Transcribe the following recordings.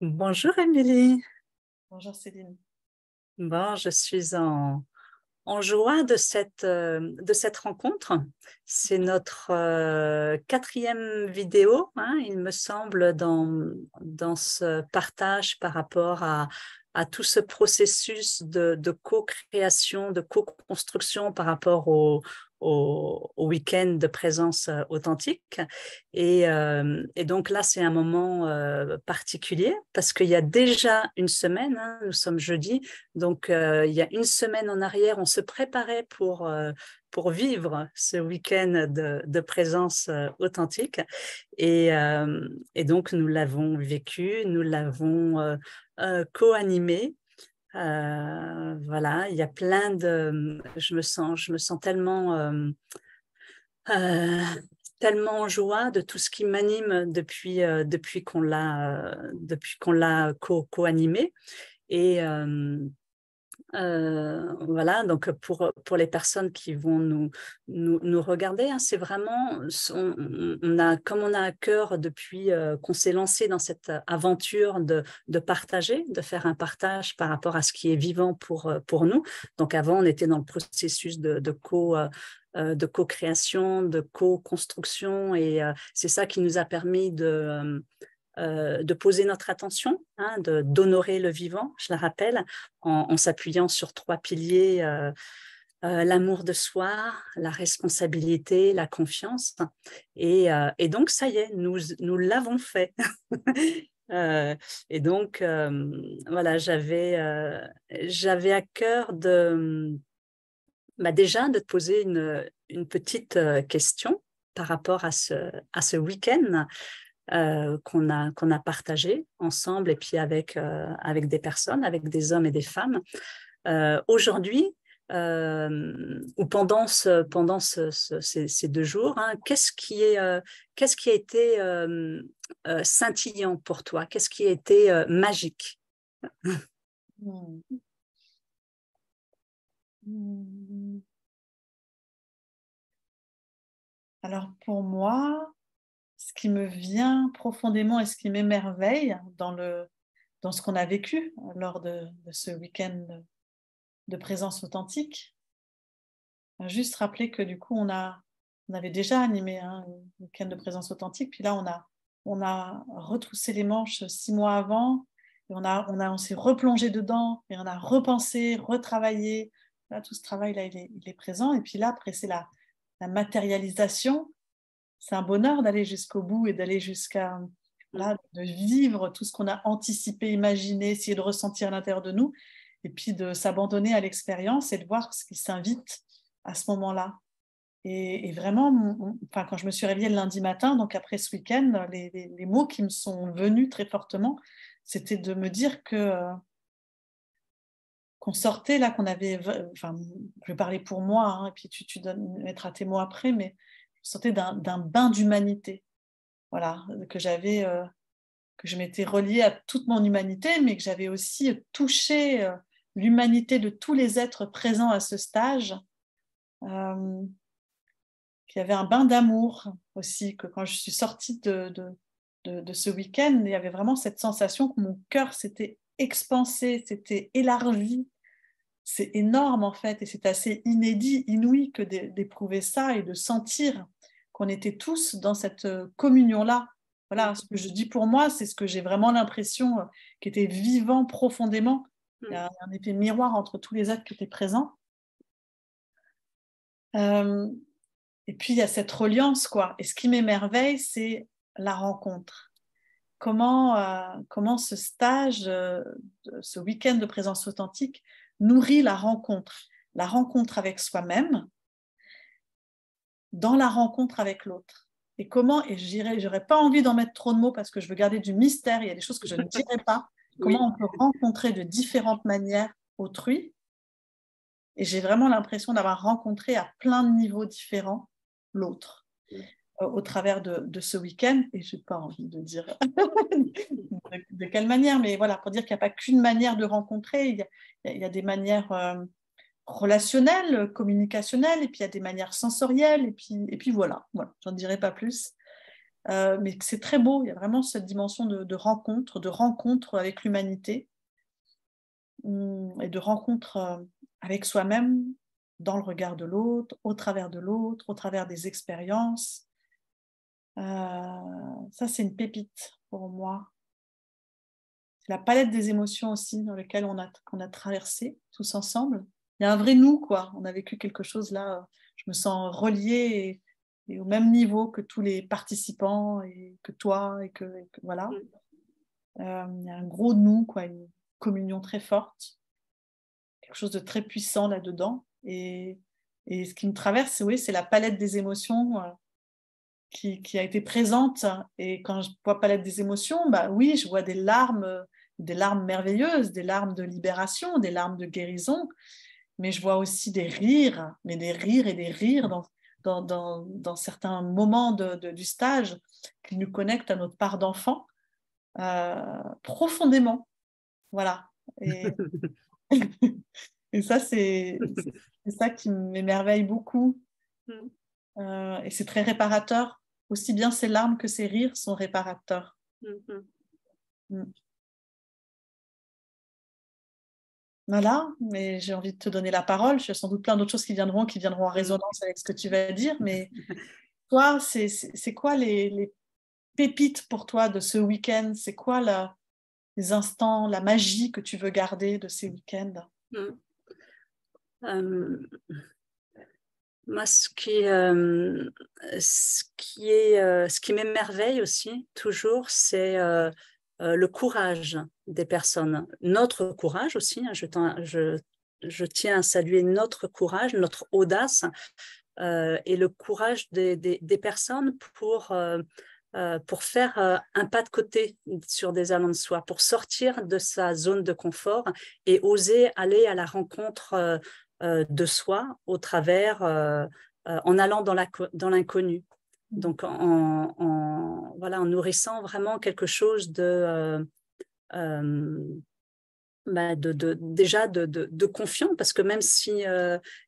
Bonjour Émilie. Bonjour Céline. Bon, je suis en joie de cette rencontre. C'est notre quatrième vidéo, hein, il me semble, dans ce partage par rapport à tout ce processus de co-création, de co-construction par rapport au week-end de présence authentique. Et donc là, c'est un moment particulier parce qu'il y a déjà une semaine, hein, nous sommes jeudi, donc il y a une semaine en arrière, on se préparait pour vivre ce week-end de présence authentique. Et donc, nous l'avons vécu, nous l'avons co-animé. Voilà, il y a plein de... je me sens tellement... euh, tellement en joie de tout ce qui m'anime depuis qu'on l'a co-animé. Et voilà, donc pour les personnes qui vont nous regarder, hein, c'est vraiment, comme on a à cœur depuis qu'on s'est lancé dans cette aventure de partager, de faire un partage par rapport à ce qui est vivant pour nous. Donc avant, on était dans le processus de co-création, de co-construction, et c'est ça qui nous a permis de poser notre attention, hein, d'honorer le vivant, je le rappelle, en s'appuyant sur trois piliers, l'amour de soi, la responsabilité, la confiance. Et donc, ça y est, nous l'avons fait. Et donc, voilà, j'avais à cœur déjà de te poser une petite question par rapport à ce week-end qu'on a partagé ensemble et puis avec des personnes, avec des hommes et des femmes. Aujourd'hui, ou ces deux jours, hein, qu'est-ce qui a été scintillant pour toi? Qu'est-ce qui a été magique? Hmm. Hmm. Alors pour moi, ce qui me vient profondément et ce qui m'émerveille dans ce qu'on a vécu lors de ce week-end de présence authentique, juste rappeler que du coup on avait déjà animé un week-end de présence authentique, puis là on a retroussé les manches 6 mois avant, et on s'est replongé dedans, et on a repensé, retravaillé. Là, tout ce travail-là, il est présent. Et puis là, après, c'est la matérialisation. C'est un bonheur d'aller jusqu'au bout et d'aller jusqu'à, voilà, de vivre tout ce qu'on a anticipé, imaginé, essayer de ressentir à l'intérieur de nous, et puis de s'abandonner à l'expérience et de voir ce qui s'invite à ce moment-là. Et vraiment, enfin, quand je me suis réveillée le lundi matin, donc après ce week-end, les mots qui me sont venus très fortement, c'était de me dire qu'on sortait là, qu'on avait, enfin, je vais parler pour moi, hein, et puis tu mettras tes mots après, mais je sortais d'un bain d'humanité, voilà, que je m'étais reliée à toute mon humanité, mais que j'avais aussi touché l'humanité de tous les êtres présents à ce stage. Euh, qu'il y avait un bain d'amour aussi, que quand je suis sortie de ce week-end, il y avait vraiment cette sensation que mon cœur s'était expansé, s'était élargi. C'est énorme en fait, et c'est assez inédit, inouï que d'éprouver ça et de sentir qu'on était tous dans cette communion-là. Voilà, ce que je dis pour moi, c'est ce que j'ai vraiment l'impression qui était vivant profondément. Il y a un effet miroir entre tous les êtres qui étaient présents. Et puis, il y a cette reliance, quoi. Et ce qui m'émerveille, c'est la rencontre. Comment ce stage, ce week-end de présence authentique nourrit la rencontre avec soi-même, dans la rencontre avec l'autre. Et comment, et j'aurais pas envie d'en mettre trop de mots parce que je veux garder du mystère, il y a des choses que je ne dirai pas, Oui. comment on peut rencontrer de différentes manières autrui. Et j'ai vraiment l'impression d'avoir rencontré à plein de niveaux différents l'autre au travers de ce week-end. Et je n'ai pas envie de dire de quelle manière, mais voilà, pour dire qu'il n'y a pas qu'une manière de rencontrer, il y a des manières relationnelles, communicationnelles, et puis il y a des manières sensorielles, et puis voilà, j'en dirai pas plus. mais c'est très beau. Il y a vraiment cette dimension de rencontre avec l'humanité et de rencontre avec soi-même dans le regard de l'autre, au travers des expériences. Ça, c'est une pépite pour moi. C'est la palette des émotions aussi dans lesquelles qu'on a traversé tous ensemble. Il y a un vrai nous, quoi. On a vécu quelque chose là. Je me sens reliée et au même niveau que tous les participants et que toi voilà. Il y a un gros nous, quoi, une communion très forte, quelque chose de très puissant là-dedans. Et ce qui me traverse, oui, c'est la palette des émotions qui a été présente. Et quand je vois palette des émotions, bah oui, je vois des larmes merveilleuses, des larmes de libération, des larmes de guérison, mais je vois aussi des rires, mais des rires et des rires dans certains moments du stage qui nous connectent à notre part d'enfant profondément. Voilà. Et, et ça, c'est ça qui m'émerveille beaucoup. Et c'est très réparateur. Aussi bien ces larmes que ces rires sont réparateurs. Mm. Voilà, mais j'ai envie de te donner la parole. J'ai sans doute plein d'autres choses qui viendront en résonance avec ce que tu vas dire. Mais toi, c'est quoi les pépites pour toi de ce week-end? C'est quoi les instants, la magie que tu veux garder de ces week-ends? Moi, ce qui m'émerveille aussi, toujours, c'est le courage des personnes. Notre courage aussi, hein, je tiens à saluer notre courage, notre audace et le courage des personnes pour faire un pas de côté sur des allants de soi, pour sortir de sa zone de confort et oser aller à la rencontre de soi au travers, en allant dans l'inconnu. Donc, voilà, en nourrissant vraiment quelque chose euh, déjà de confiant, parce que même si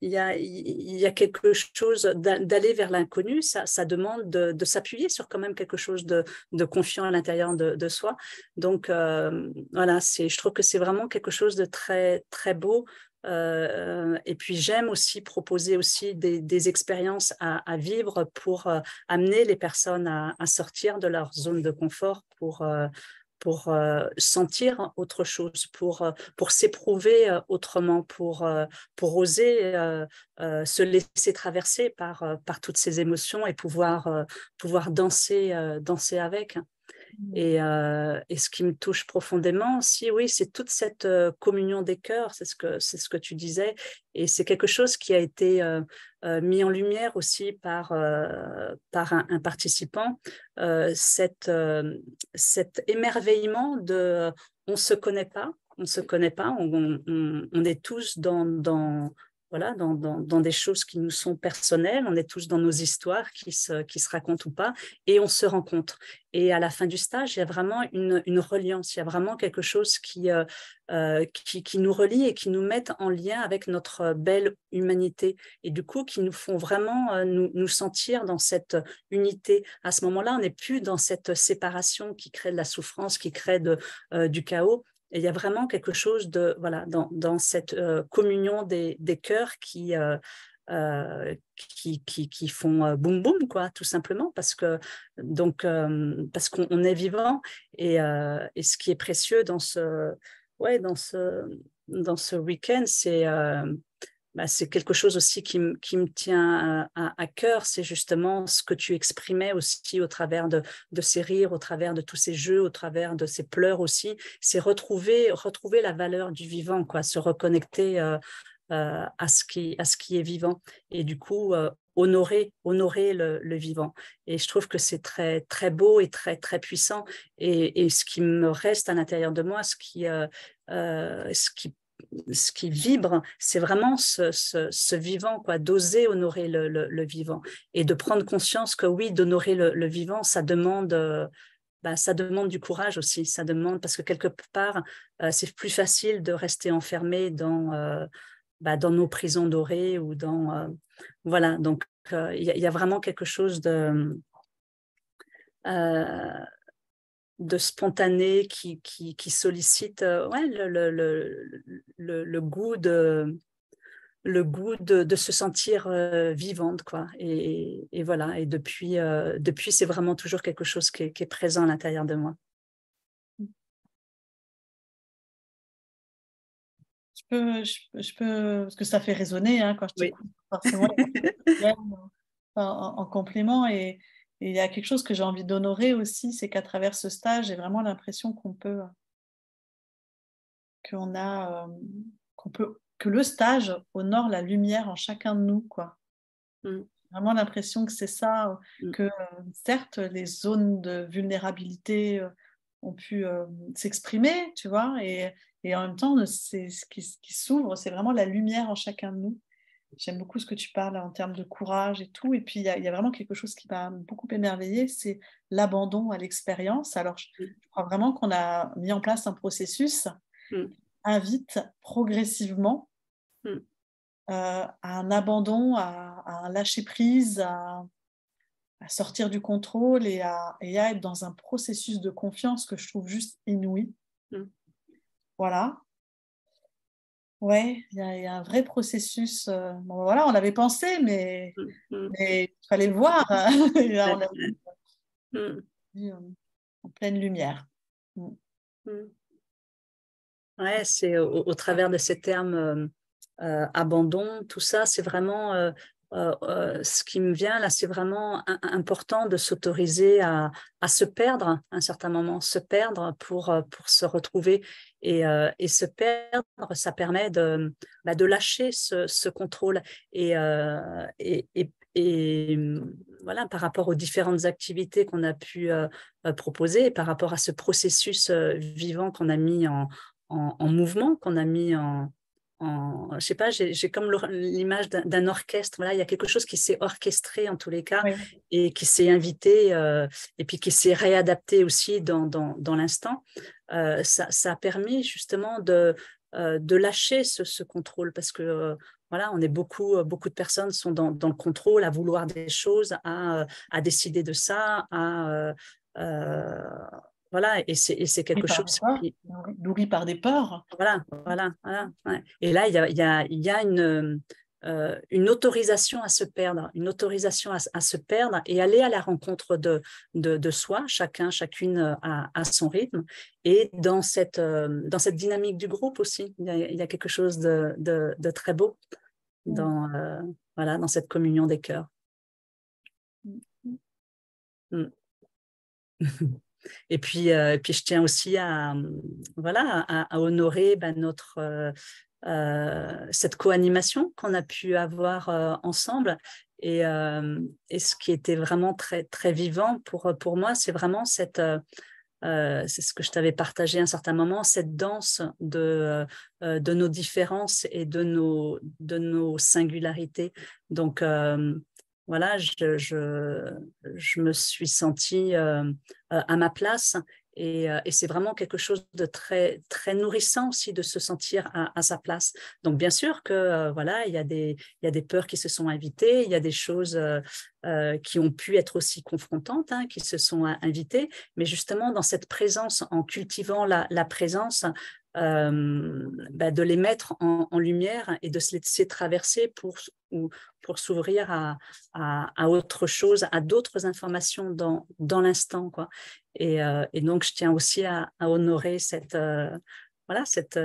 il y a quelque chose d'aller vers l'inconnu, ça demande de s'appuyer sur quand même quelque chose de confiant à l'intérieur de soi. Donc voilà, je trouve que c'est vraiment quelque chose de très très beau. Et puis j'aime aussi proposer aussi des expériences à vivre pour amener les personnes à sortir de leur zone de confort pour sentir autre chose, pour s'éprouver autrement, pour oser se laisser traverser par toutes ces émotions et pouvoir danser avec. Et ce qui me touche profondément aussi, oui, c'est toute cette communion des cœurs, c'est ce que tu disais, et c'est quelque chose qui a été mis en lumière aussi par un participant, cet émerveillement de on se connaît pas, on est tous voilà, dans des choses qui nous sont personnelles, on est tous dans nos histoires qui se racontent ou pas, et on se rencontre. Et à la fin du stage, il y a vraiment une reliance, il y a vraiment quelque chose qui nous relie et qui nous met en lien avec notre belle humanité. Et du coup, qui nous font vraiment nous sentir dans cette unité. À ce moment-là, on n'est plus dans cette séparation qui crée de la souffrance, qui crée du chaos. Et il y a vraiment quelque chose voilà, dans cette communion des cœurs qui font boum boum, quoi, tout simplement, parce qu'on est vivant et ce qui est précieux ouais, dans ce week-end, c'est quelque chose aussi qui me tient à cœur, c'est justement ce que tu exprimais aussi au travers de ces rires, au travers de tous ces jeux, au travers de ces pleurs aussi, c'est retrouver la valeur du vivant, quoi, se reconnecter à ce qui est vivant et du coup honorer le vivant. Et je trouve que c'est très, très beau et très, très puissant. Et ce qui me reste à l'intérieur de moi, ce qui vibre, c'est vraiment ce vivant, quoi, d'oser honorer le vivant et de prendre conscience que oui, d'honorer le vivant, ça demande du courage aussi, ça demande, parce que quelque part, c'est plus facile de rester enfermé dans nos prisons dorées ou voilà, donc il y a vraiment quelque chose de spontané qui sollicite ouais, le goût de se sentir vivante, quoi. Et voilà. Et depuis, c'est vraiment toujours quelque chose qui est présent à l'intérieur de moi. Je peux, parce que ça fait résonner hein, quand je Oui. t'écoute, forcément, en complément. Et il y a quelque chose que j'ai envie d'honorer aussi, c'est qu'à travers ce stage, j'ai vraiment l'impression que le stage honore la lumière en chacun de nous, quoi. Vraiment l'impression que c'est ça, que certes, les zones de vulnérabilité ont pu s'exprimer, tu vois, et en même temps, c'est ce qui s'ouvre, c'est vraiment la lumière en chacun de nous. J'aime beaucoup ce que tu parles en termes de courage et tout. Et puis, il y a vraiment quelque chose qui m'a beaucoup émerveillée, c'est l'abandon à l'expérience. Alors, je crois vraiment qu'on a mis en place un processus qui invite progressivement à un abandon, à un lâcher-prise, à sortir du contrôle et à être dans un processus de confiance que je trouve juste inouï. Voilà. Ouais, il y a un vrai processus. Bon, voilà, on l'avait pensé, mais il fallait le voir. Hein. Et là, on l'a vu en pleine lumière. Ouais, c'est au travers de ces termes abandon, tout ça, c'est vraiment ce qui me vient là, c'est vraiment important de s'autoriser à se perdre à un certain moment, se perdre pour se retrouver et se perdre, ça permet de lâcher ce contrôle et voilà, par rapport aux différentes activités qu'on a pu proposer, par rapport à ce processus vivant qu'on a mis en mouvement, qu'on a mis je sais pas, j'ai comme l'image d'un orchestre. Voilà, il y a quelque chose qui s'est orchestré en tous les cas Oui. et qui s'est invité et puis qui s'est réadapté aussi dans l'instant. Ça a permis justement de lâcher ce contrôle parce que voilà, on est beaucoup de personnes sont dans le contrôle, à vouloir des choses, à décider de ça, voilà, et c'est quelque chose qui, Nourri par des peurs. voilà, ouais. Et là, il y a une autorisation à se perdre, une autorisation à se perdre et aller à la rencontre de soi, chacune à son rythme. Et dans cette dynamique du groupe aussi, il y a quelque chose de très beau voilà, dans cette communion des cœurs. Et puis je tiens aussi voilà, à honorer cette co-animation qu'on a pu avoir ensemble. Et ce qui était vraiment très, très vivant pour moi, c'est vraiment c'est ce que je t'avais partagé à un certain moment, cette danse de nos différences et de nos singularités. Donc, voilà, je me suis sentie à ma place et c'est vraiment quelque chose de très, très nourrissant aussi de se sentir à sa place. Donc, bien sûr que voilà, il y a des peurs qui se sont invitées, il y a des choses qui ont pu être aussi confrontantes, hein, qui se sont invitées, mais justement dans cette présence, en cultivant la présence, de les mettre en lumière et de se laisser traverser pour s'ouvrir à autre chose, à d'autres informations dans l'instant, quoi. Et donc, je tiens aussi à honorer voilà, cette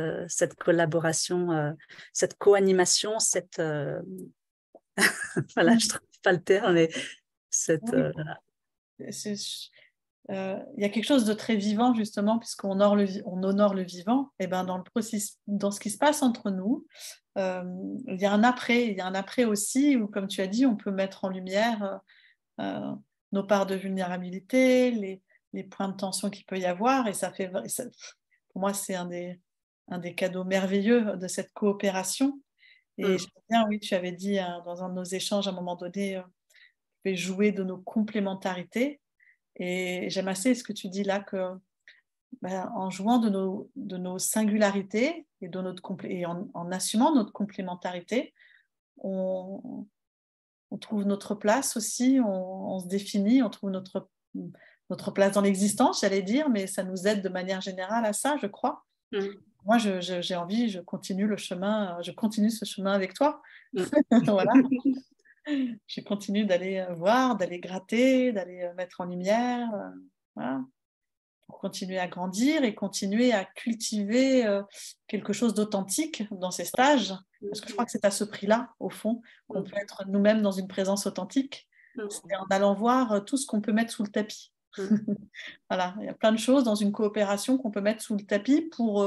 collaboration, cette co-animation, voilà, je ne trouve pas le terme, mais Oui. Il y a quelque chose de très vivant justement puisqu'on honore le vivant. Et ben dans le processus, dans ce qui se passe entre nous, il y a un après aussi où, comme tu as dit, on peut mettre en lumière nos parts de vulnérabilité, les points de tension qu'il peut y avoir, et pour moi c'est un des cadeaux merveilleux de cette coopération. Et j'aime bien, oui, tu avais dit dans un de nos échanges à un moment donné, je vais jouer de nos complémentarités. Et j'aime assez ce que tu dis là, que en jouant de nos singularités et, et en assumant notre complémentarité, on trouve notre place aussi, on se définit, on trouve notre place dans l'existence, j'allais dire, mais ça nous aide de manière générale à ça, je crois. Moi, j'ai envie, je continue ce chemin avec toi. Voilà. Je continue d'aller voir, d'aller gratter, d'aller mettre en lumière, voilà, pour continuer à grandir et continuer à cultiver quelque chose d'authentique dans ces stages. Parce que je crois que c'est à ce prix-là, au fond, qu'on peut être nous-mêmes dans une présence authentique. C'est en allant voir tout ce qu'on peut mettre sous le tapis. Voilà, il y a plein de choses dans une coopération qu'on peut mettre sous le tapis pour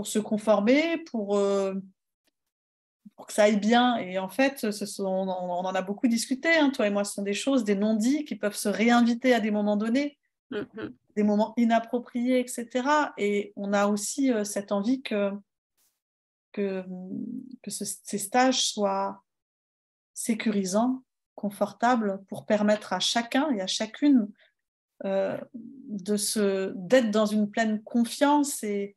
se conformer, pour que ça aille bien. Et en fait, on en a beaucoup discuté, hein, toi et moi, ce sont des choses, des non-dits qui peuvent se réinviter à des moments donnés, des moments inappropriés, etc. Et on a aussi cette envie que ces stages soient sécurisants, confortables, pour permettre à chacun et à chacune d'être dans une pleine confiance et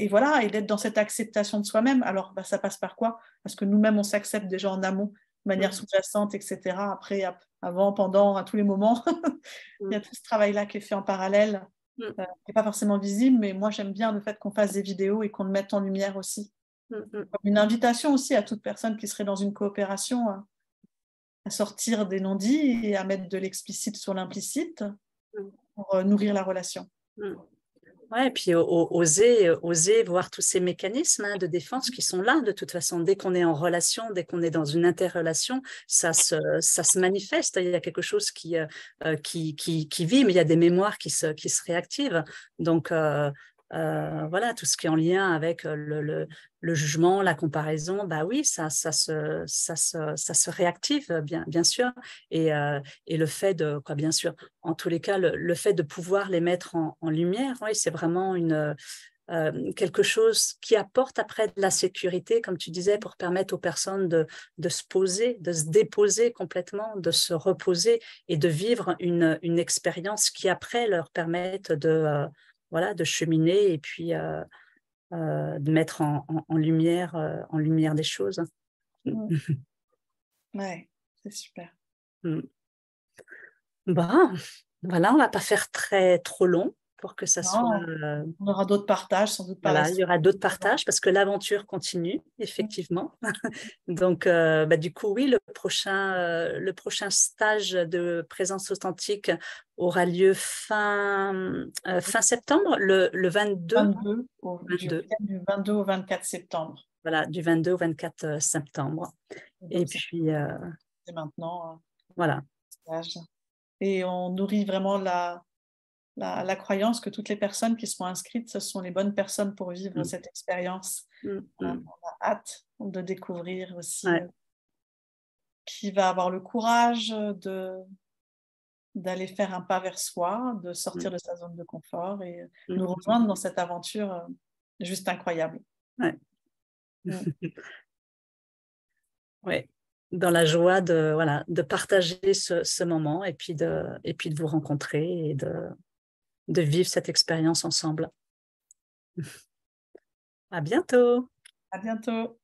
voilà, et d'être dans cette acceptation de soi-même. Alors, ça passe par quoi? Parce que nous-mêmes, on s'accepte déjà en amont, de manière sous-jacente, etc. Après, avant, pendant, à tous les moments. Il y a tout ce travail-là qui est fait en parallèle, qui n'est pas forcément visible, mais moi, j'aime bien le fait qu'on fasse des vidéos et qu'on le mette en lumière aussi. Comme une invitation aussi à toute personne qui serait dans une coopération à sortir des non-dits et à mettre de l'explicite sur l'implicite pour nourrir la relation. Ouais, et puis oser voir tous ces mécanismes de défense qui sont là de toute façon. Dès qu'on est en relation, dès qu'on est dans une interrelation, ça se manifeste. Il y a quelque chose qui vit, mais il y a des mémoires qui se réactivent. Donc, voilà, tout ce qui est en lien avec le jugement, la comparaison, bah oui, ça se réactive, bien sûr. Et le fait quoi, bien sûr, en tous les cas, le fait de pouvoir les mettre en lumière, oui, c'est vraiment quelque chose qui apporte après de la sécurité, comme tu disais, pour permettre aux personnes de se poser, de se déposer complètement, de se reposer et de vivre une expérience qui après leur permette voilà, de cheminer et puis de mettre en lumière des choses. Ouais, c'est super. Bon, voilà, on ne va pas faire trop long pour que ça soit... on aura d'autres partages, sans doute par Voilà, il y aura d'autres partages parce que l'aventure continue, effectivement. Donc, du coup, oui, le prochain stage de présence authentique aura lieu fin septembre, le 22. Du 22 au 24 septembre. Voilà, du 22 au 24 septembre. Et puis, c'est maintenant. Voilà. Et on nourrit vraiment la croyance que toutes les personnes qui seront inscrites, ce sont les bonnes personnes pour vivre cette expérience. On a hâte de découvrir aussi qui va avoir le courage d'aller faire un pas vers soi, de sortir de sa zone de confort et nous rejoindre dans cette aventure juste incroyable. Ouais. Ouais. Dans la joie de partager ce moment et puis de vous rencontrer et de vivre cette expérience ensemble. À bientôt. À bientôt.